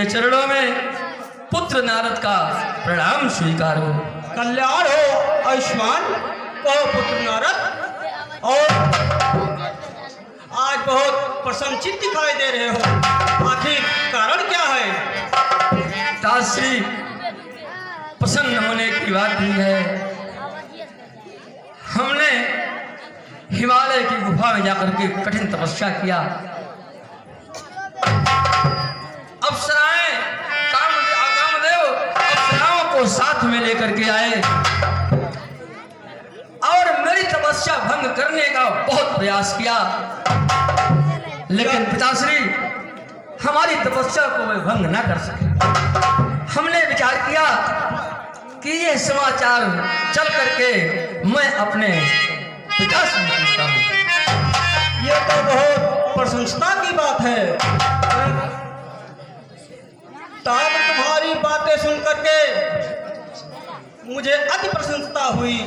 के चरणों में पुत्र नारद का प्रणाम स्वीकार हो। कल्याण हो आयुष्मान। कहो पुत्र नारद, और आज बहुत प्रसन्नचित दिखाई दे रहे हो, आखिर कारण क्या है? ताश्री, प्रसन्न होने की बात ही है, हमने हिमालय की गुफा में जाकर के कठिन तपस्या किया। अप्सराएं कामदेव अप्सराओं को साथ में लेकर के आए और मेरी तपस्या भंग करने का बहुत प्रयास किया, लेकिन पिताश्री हमारी तपस्या को वे भंग न कर सके। हमने विचार किया कि ये समाचार चल करके मैं अपने पिता से पूछता हूँ। ये तो बहुत प्रशंसा की बात है। तब तुम्हारी बातें सुन करके मुझे अति प्रसन्नता हुई,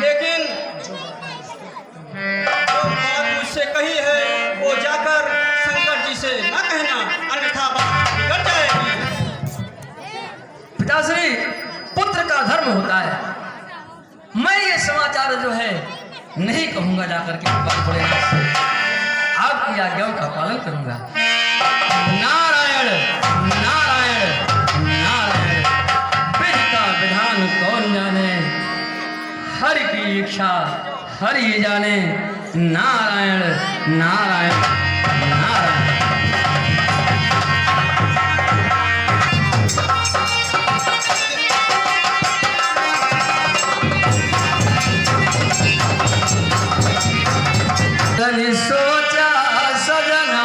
लेकिन जो बात मुझसे कही है वो जाकर शंकर जी से न कहना, अन्यथा बात बिगड़ जाएगी। पिताश्री, पुत्र का धर्म होता है, मैं ये समाचार जो है नहीं कहूंगा जाकर के आपकी आज्ञाओं का पालन करूंगा। नारायण नारायण नारायण, विधि का विधान कौन जाने, हरि की इच्छा हरि जाने। नारायण नारायण नारायण। सोचा सजना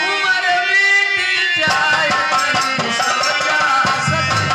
उम्र बीत जाए, सोचा सजना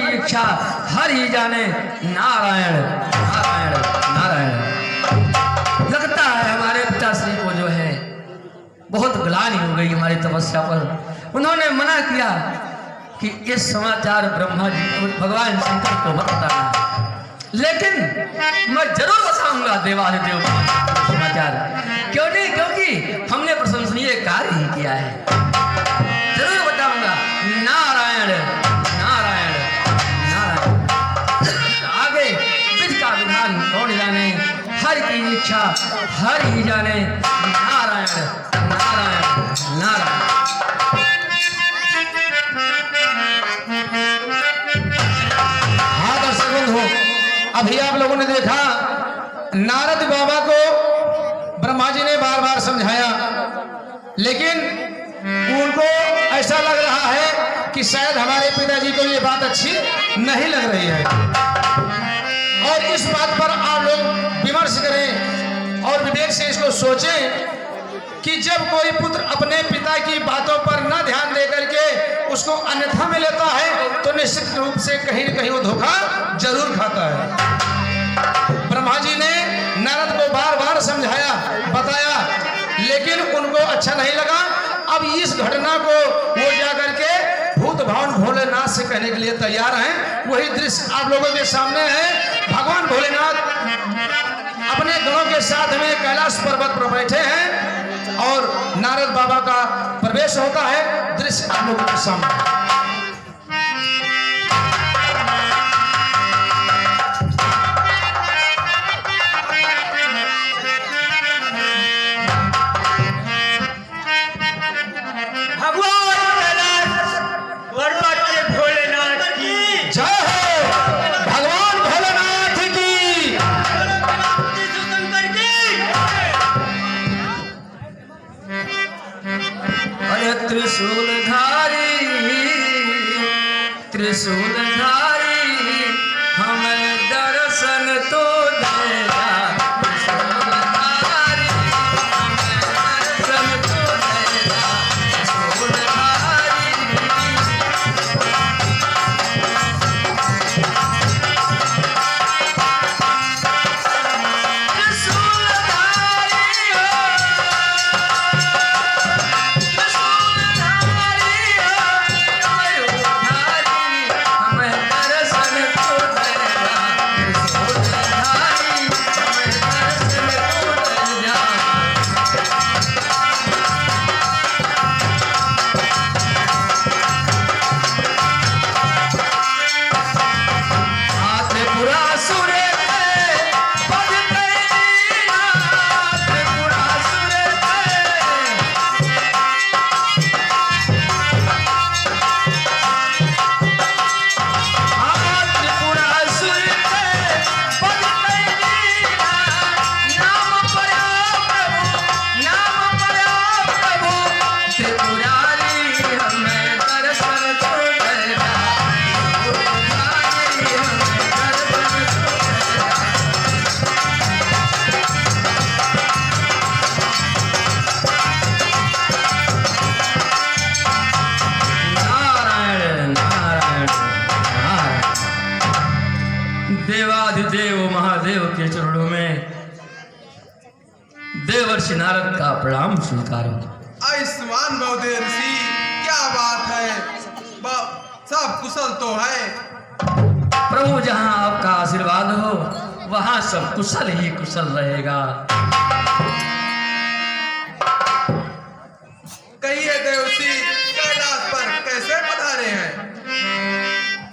इच्छा हर ही जाने। नारायण नारायण नारायण। लगता है हमारे पिताश्री को जो है बहुत ग्लानि हो गई हमारी तपस्या पर। उन्होंने मना किया कि इस समाचार ब्रह्मा जी को, भगवान शंकर को मत बताना, लेकिन मैं जरूर बताऊंगा देवादिदेव को समाचार। क्यों नहीं? क्योंकि हमने प्रशंसनीय कार्य ही किया है, जरूर बताऊंगा। नारायण नारायण नारायण। आगे विधि का विधान कौन जाने, हर की इच्छा हर ही जाने। नारायण नारायण नारायण। हाँ दर्शक बंधु, अभी आप लोगों ने देखा नारद बाबा को ब्रह्मा जी ने बार बार समझाया, लेकिन उनको ऐसा लग रहा है कि शायद हमारे पिताजी को ये बात अच्छी नहीं लग रही है। और इस बात पर आप लोग विमर्श करें और विवेक से इसको सोचें कि जब कोई पुत्र अपने पिता की बातों पर न ध्यान दे करके उसको अन्यथा में लेता है तो निश्चित रूप से कहीं न कहीं वो धोखा जरूर खाता है। ब्रह्मा जी ने नारद को बार बार समझाया, बताया, लेकिन उनको अच्छा नहीं लगा। अब इस घटना को वो जाकर के भूत भवन भोलेनाथ से कहने के लिए तैयार हैं। वही दृश्य आप लोगों के सामने है। भगवान भोलेनाथ अपने गणों के साथ में कैलाश पर्वत पर बैठे हैं और नारद बाबा का प्रवेश होता है। दृश्य आप लोगों के सामने। त्रिशूलधारी हमें दर्शन तो देगा, त्रिशूलधारी हमें दर्शन तो देगा, त्रिशूलधारी। देवाधिदेव महादेव के चरणों में देवर्षि नारद का प्रणाम स्वीकारो। आयुष्मान बहुदेव ऋषि, क्या बात है, सब कुशल तो है। प्रभु जहां आपका आशीर्वाद हो वहां सब कुशल ही कुशल रहेगा। कहिए देवर्षि, कैलाश पर कैसे पधारे हैं?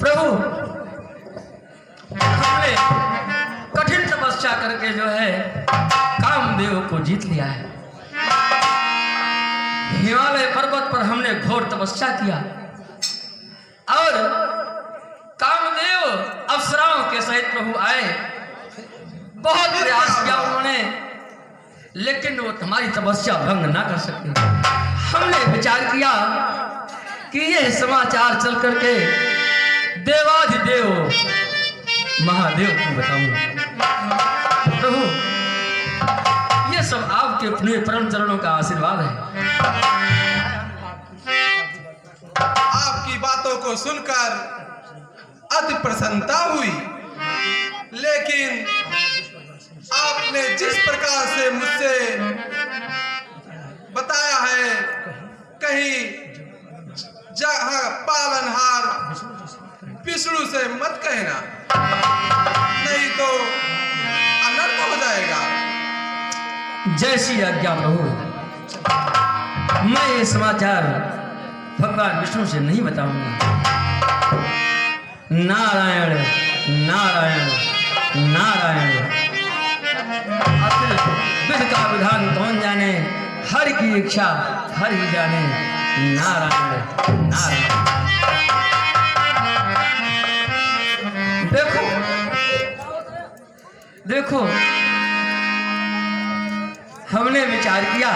प्रभु हमने कठिन तपस्या करके जो है कामदेव को जीत लिया है। हिमालय पर्वत पर हमने घोर तपस्या किया और कामदेव अप्सराओं के सहित प्रभु आए। बहुत प्रयास किया उन्होंने, लेकिन वो हमारी तपस्या भंग ना कर सके। हमने विचार किया कि यह समाचार चल करके देवाधिदेव महादेव को बताऊंगा। प्रभु ये सब आपके अपने परम चरणों का आशीर्वाद है। आपकी बातों को सुनकर अति प्रसन्नता हुई, लेकिन आपने जिस प्रकार से मुझसे बताया है, कहीं जहाँ पालनहार विष्णु से मत कहना, नहीं तो अनर्थ हो जाएगा। जैसी आज्ञा प्रभु। मैं ये समाचार भगवान विष्णु से नहीं बताऊंगा। नारायण नारायण नारायण। विधि का विधान कौन जाने, हर की इच्छा हर ही जाने। नारायण नारायण। देखो देखो हमने विचार किया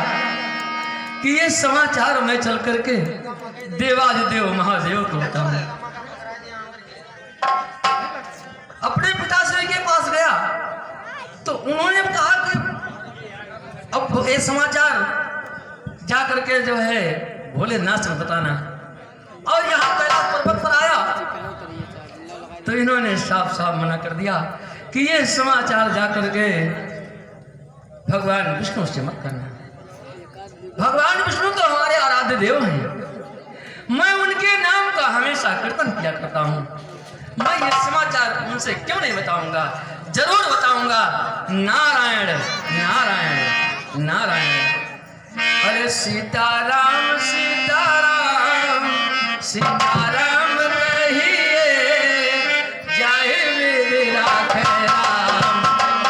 कि ये समाचार मैं चल करके देवाधिदेव महादेव को बताऊं। अपने पिताश्री के पास गया तो उन्होंने कहा कि अब ये समाचार जा करके जो है भोलेनाथ से बताना। और यहाँ कैलाश पर्वत पर आया तो इन्होंने साफ साफ मना कर दिया कि ये समाचार जा करके भगवान विष्णु से मत करना। भगवान विष्णु तो हमारे आराध्य देव हैं, मैं उनके नाम का हमेशा कीर्तन किया करता हूँ, मैं ये समाचार उनसे क्यों नहीं बताऊंगा, जरूर बताऊंगा। नारायण नारायण नारायण। अरे सीताराम सीताराम सीताराम कहिए, जाए मेरे राखे राम,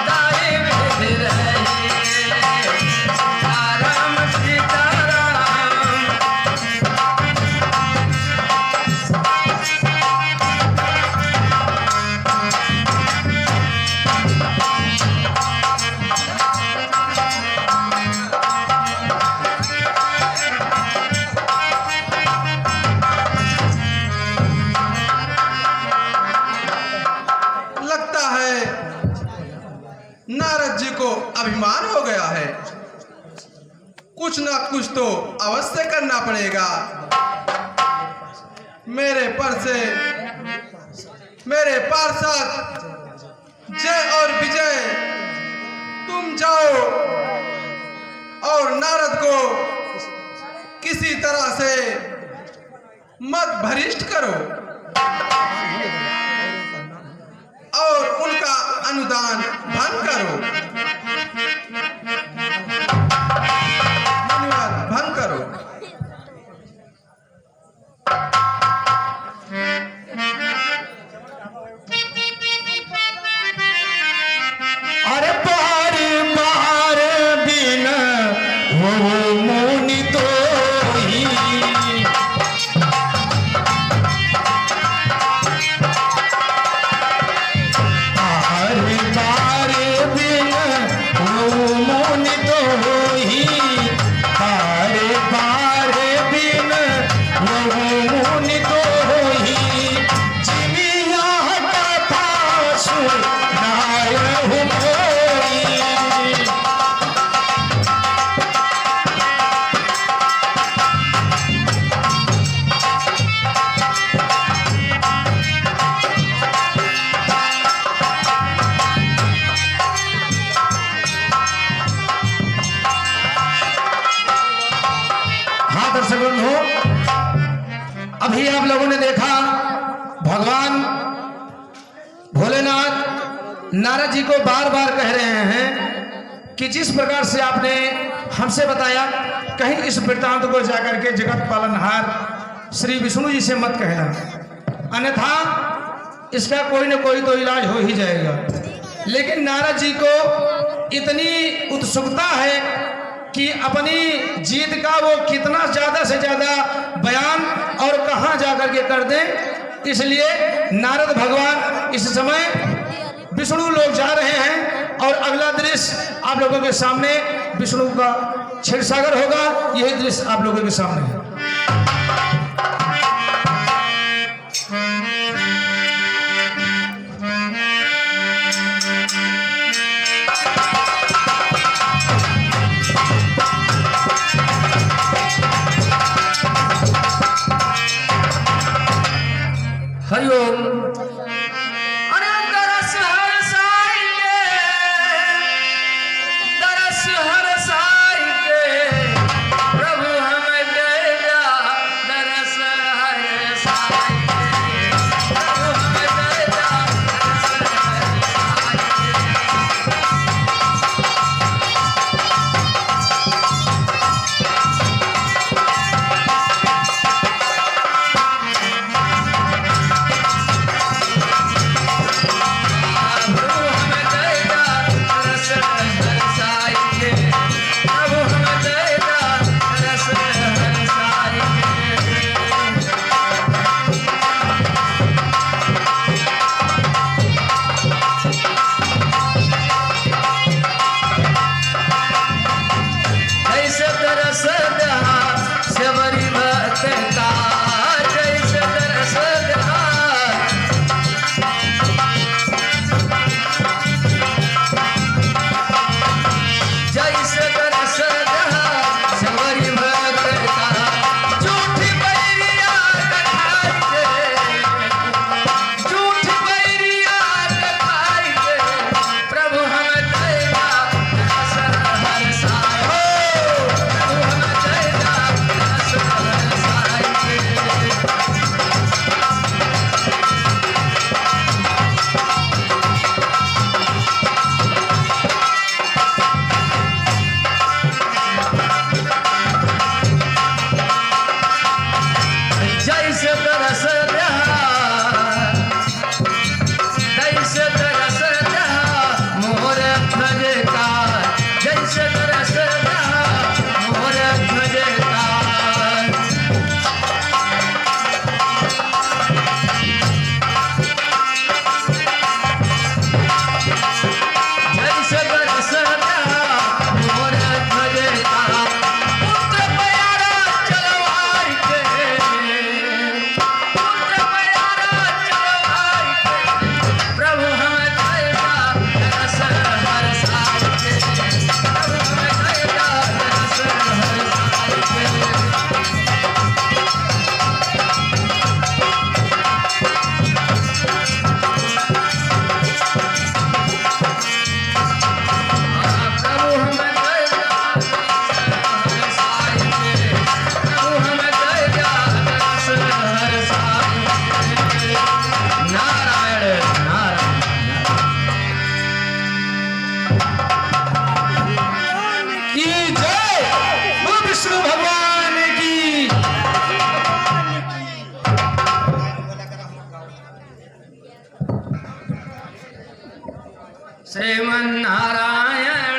जाए मेरे रहिए। सीताराम सीताराम। लगता है नारद जी को अभिमान हो गया है, कुछ ना कुछ तो अवश्य करना पड़ेगा। मेरे पर से मेरे पार्षद जय और विजय, तुम जाओ और नारद को किसी तरह से मत भ्रष्ट करो और उनका अनुदान भंग करो, धन्यवाद भंग करो। अरे बार बार बिन हो मुनि तो ही, बार बार बिन हो मुनि तो ही, बार बार बिन हो मुनि तो ही, जिमिया कथा सुनाय हो मोई। हाँ दर्शक बंधु, अभी आप लोगों ने देखा भगवान भोलेनाथ नारद जी को बार बार कह रहे हैं कि जिस प्रकार से आपने हमसे बताया, कहीं इस वृत्तांत को जाकर के जगत पालनहार श्री विष्णु जी से मत कहना, अन्यथा इसका कोई न कोई तो इलाज हो ही जाएगा। लेकिन नारद जी को इतनी उत्सुकता है कि अपनी जीत का वो कितना ज्यादा से ज्यादा बयान और कहां जाकर के कर दें, इसलिए नारद भगवान इस समय विष्णु लोग जा रहे हैं और अगला दृश्य आप लोगों के सामने विष्णु का क्षीर सागर होगा। यही दृश्य आप लोगों के सामने है। हरिओम। अरे दरस हर साई के, दरस हर साई के, प्रभु हम श्रीमन्नारायण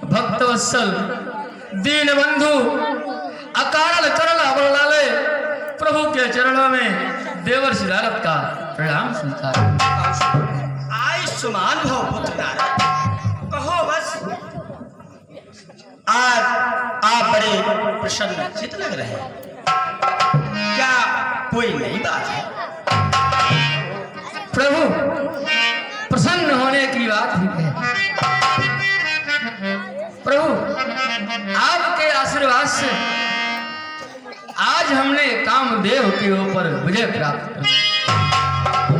भक्तवत्सल दीन बंधु अकारण चरण अवलाले प्रभु के चरणों में देवर्षि नारद का प्रणाम स्वीकार। आयुष्मान भव पुत्र नारद, कहो बस। आज आप बड़े प्रसन्न चित लग रहे हैं, क्या कोई नई बात है? प्रभु प्रसन्न होने की बात ही है। प्रभु आपके आशीर्वाद से आज हमने कामदेव के ऊपर विजय प्राप्त कर।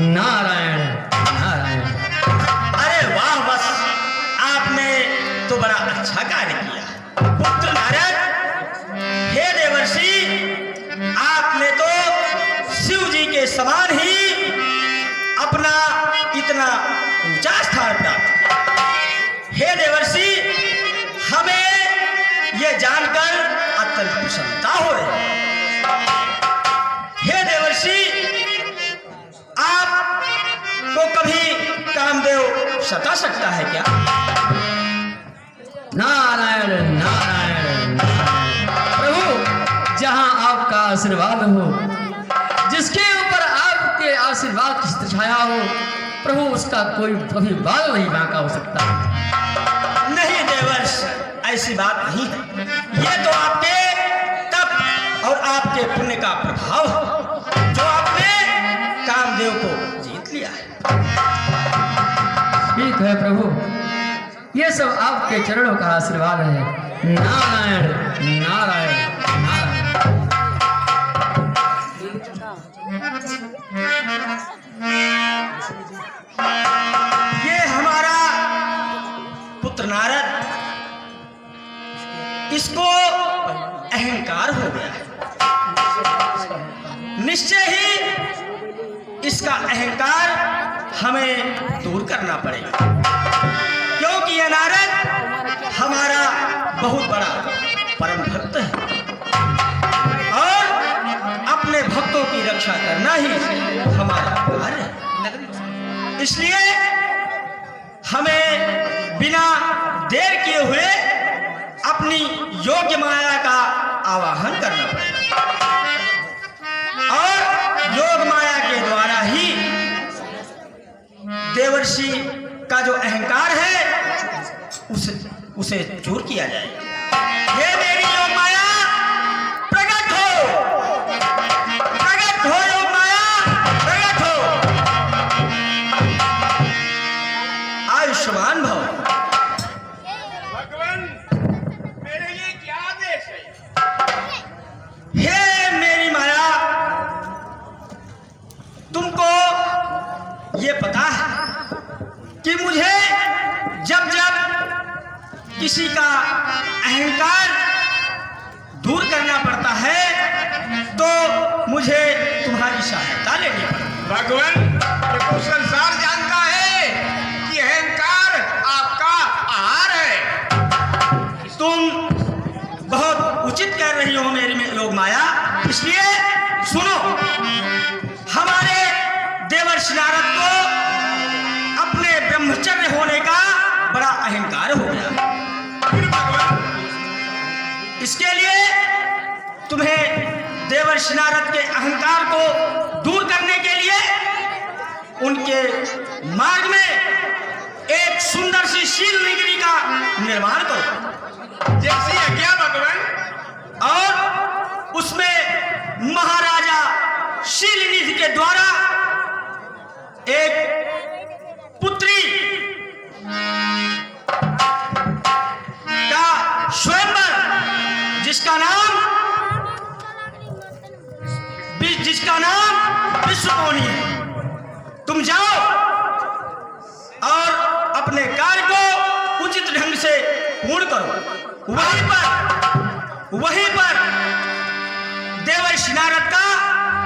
नारायण नारायण। अरे वाह, बस आपने तो बड़ा अच्छा कार्य किया पुत्र नारद। हे देवर्षि, आपने तो शिव जी के समान ही अपना इतना ऊंचा स्थान प्राप्त किया। हे देवर्षि, हमें यह जानकर अत्यंत प्रसन्नता हो रही है। हे देवर्षि, आप को कभी कामदेव सता सकता है क्या? नारायण नारायण नारायण। प्रभु जहां आपका आशीर्वाद हो, जिसके ऊपर आपके आशीर्वाद की छाया हो, प्रभु उसका कोई कभी बाल नहीं बांका हो सकता। नहीं देवर्ष, ऐसी बात नहीं है। ये तो आपके तप और आपके पुण्य का प्रभाव है, जो आपने कामदेव को जीत लिया है। ठीक है प्रभु, ये सब आपके चरणों का आशीर्वाद है। नारायण नारायण नारायण। ये हमारा पुत्र नारद, इसको अहंकार हो गया है। निश्चय ही इसका अहंकार हमें दूर करना पड़ेगा, क्योंकि यह नारद हमारा बहुत बड़ा परम भक्त है और अपने भक्तों की रक्षा करना ही हमारा कार्य है। इसलिए हमें बिना देर किए हुए अपनी योग्य माया का आवाहन करना पड़ेगा और योग माया के द्वारा ही देवर्षि का जो अहंकार है उसे चूर किया जाएगा। ये मेरी योग माया, प्रकट हो योग माया, प्रकट हो। आयुष्मान भव। भगवान, मेरे लिए क्या आदेश है? हे मेरी माया, तुमको ये पता है कि मुझे जब जब किसी का अहंकार दूर करना पड़ता है तो मुझे तुम्हारी सहायता लेनी पड़ती है। भगवान, ये तो संसार जानता है कि अहंकार आपका आहार है। तुम बहुत उचित कर रही हो मेरी योग माया, इसलिए सुनो। हमारे देवर्षि नारद को अपने ब्रह्मचर्य होने का बड़ा अहंकार हो गया। फिर भगवान, इसके लिए तुम्हें देवर्षि नारद के अहंकार को दूर करने के लिए उनके मार्ग में एक सुंदर सी शील नगरी का निर्माण करो जैसी आज्ञा भगवान। और उसमें महाराजा शीलनिधि के द्वारा एक पुत्री का स्वयंवर, जिसका नाम विश्वकोनी है। तुम जाओ और अपने कार्य को उचित ढंग से पूर्ण करो। वहीं पर देवर्षि नारद का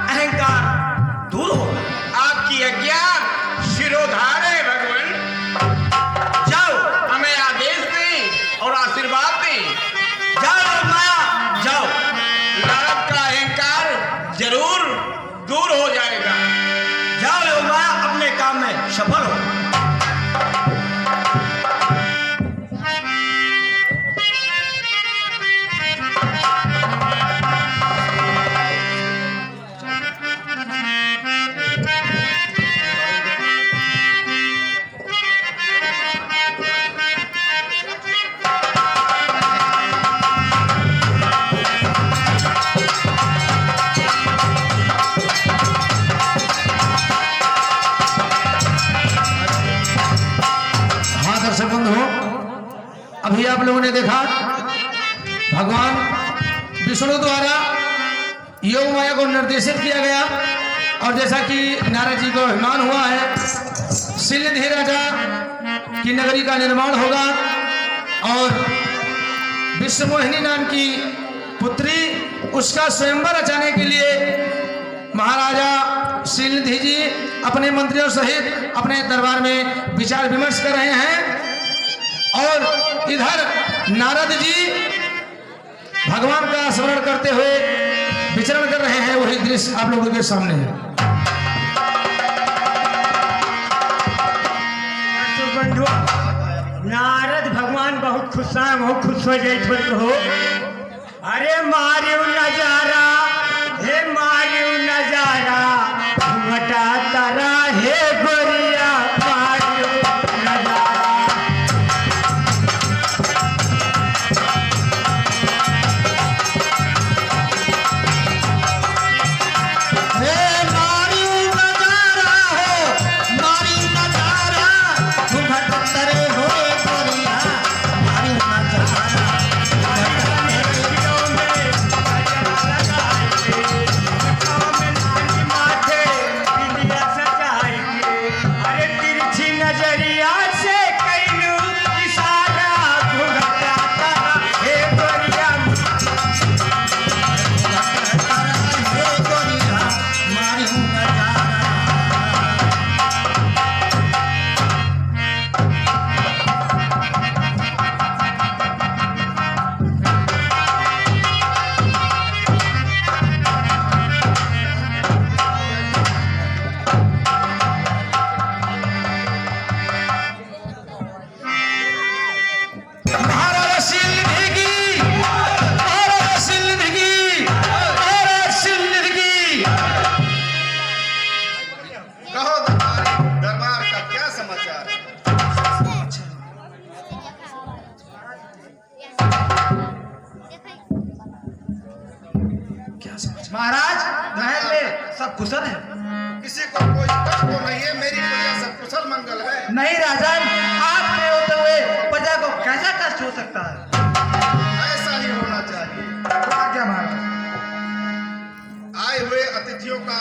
अहंकार दूर होगा। आपकी आज्ञा शिरोधार है भगवान। जाओ, हमें आदेश दें और आशीर्वाद दें। जाओ माया, जाओ। नारद का अहंकार जरूर दूर हो जाएगा। जाओ योग माया, अपने काम में सफल हो। हाँ दर्शक बंधु, अभी आप लोगों ने देखा भगवान विष्णु द्वारा योग माया को निर्देशित किया गया और जैसा कि नारद जी को अभिमान हुआ है सिलधि राजा की नगरी का निर्माण होगा और विश्वमोहिनी नाम की पुत्री उसका स्वयंवर रचाने के लिए महाराजा सिलधि जी अपने मंत्रियों सहित अपने दरबार में विचार विमर्श कर रहे हैं और इधर नारद जी भगवान का स्मरण करते हुए विचरण कर रहे हैं। वही दृश्य आप लोगों के सामने है। बंधु नारद भगवान बहुत खुश हो जाए हो। अरे मारियो नजारा, हे मारियो नजारा, घुमटा तारा हे गोरिया मारियो नजारा। महाराज महल में सब कुशल है? किसी को कोई कष्ट तो नहीं है? मेरी प्रजा सब कुशल मंगल है। नहीं राजन, आपके होते हुए प्रजा को कैसा कष्ट हो सकता है? ऐसा ही होना चाहिए। क्या महाराज? आए हुए अतिथियों का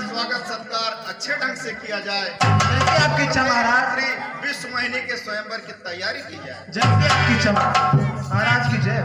स्वागत सत्कार अच्छे ढंग से किया जाए। जैसे आपकी इच्छा महाराज। श्री विश्वमोहिनी के स्वयंवर की तैयारी की जाए। जैसे आपकी इच्छा महाराज की जय।